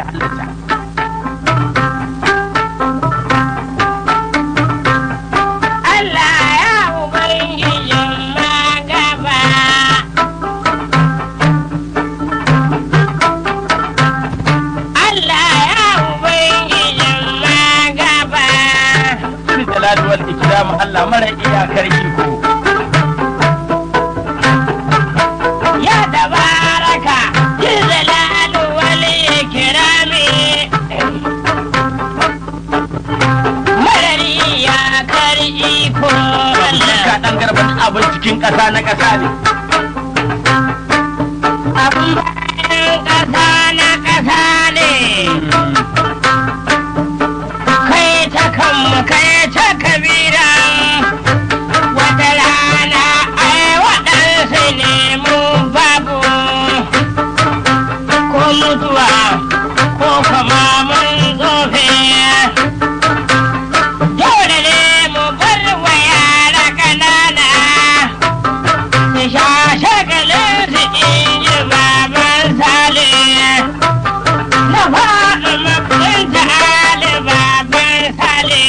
halitta. Allah ya ubangijin magaba. Allah ya ubangijin magaba. Shi jalal wal ikram Allah mara iyakar iko. Ya tabaraka jalal wal ikram. Marari ya kar iko Allah. Ka dan garban abin cikin ƙasa na ƙasa ne. Abin bayan ƙasa na ƙasa ne. Kai ta kanmu kai ta kabira. Wata rana ai waɗansu ne mu babu. Ko mutuwa ko kuma mun tsofe. Dole ne mu bar wa yara ƙanana. Su sha shagalin su inji baban Sale. Na faɗi mafin Sale baban Sale.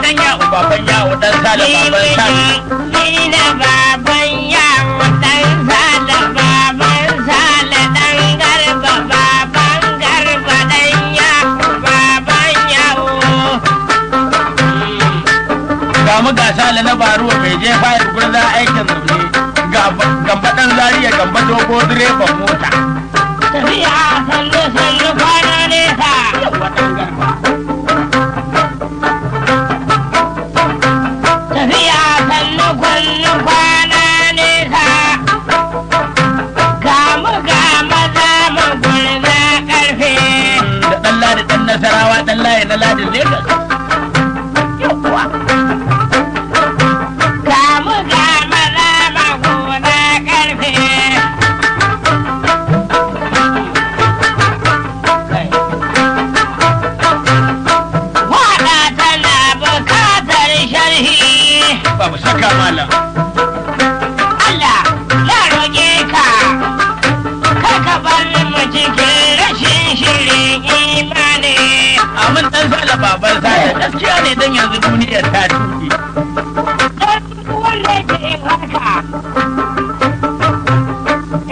Dan yawo baban yawo dan Sale baban Sale. Ni na baban yawo dan Sale baban Sale dan Garba baban Garba dan yawo baban yawo. Ga mu ga Sale na Baruwa mai je fayar gurza aikin zaune. Gamba dan Zariya gamba dogo direban mota. Tafiya sannu sannu kwana nesa. Yawa dan Garba. Tafiya sannu kwannu kwana nesa. Ga maza mu gulma ƙarfe. Da dan Ladi dan Nasarawa dan Laye na Ladin Lagos. Yawa. Ga maza mu gulma ƙarfe. Waɗa tana bukatar sharhi. Babu saka malam. Allah ya roƙe ka, kar ka bar mu cikin rashin shirin imani. Amin dan Sale baban Sale gaskiya ne dan yanzu duniyar ta tuki. Don wanda ke haka,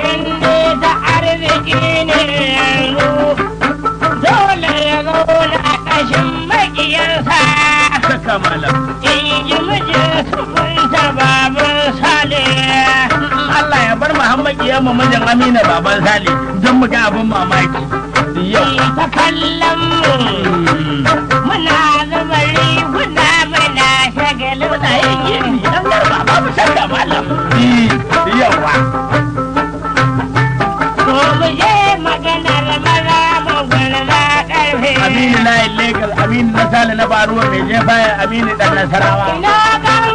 in dai ta arziki ne yanzu, dole ya zauna ƙashin maƙiyarsa. Saka malam. In ji mijin sukunta baban Sale. Allah ya bar Muhammad Kiyama mijin Amina baban Sale don mu ga abin mamaki. Yau. Ta kallon mu, muna zuba riguna muna shagalin Muna yin gini dan Garba babu saka malam. Yawa. ko mu je maganar maza mu gulma ƙarfe. Aminu na yin Lagos, Aminu na Sale na Baruwa mai je fayar Aminu dan Nasarawa. Ina gan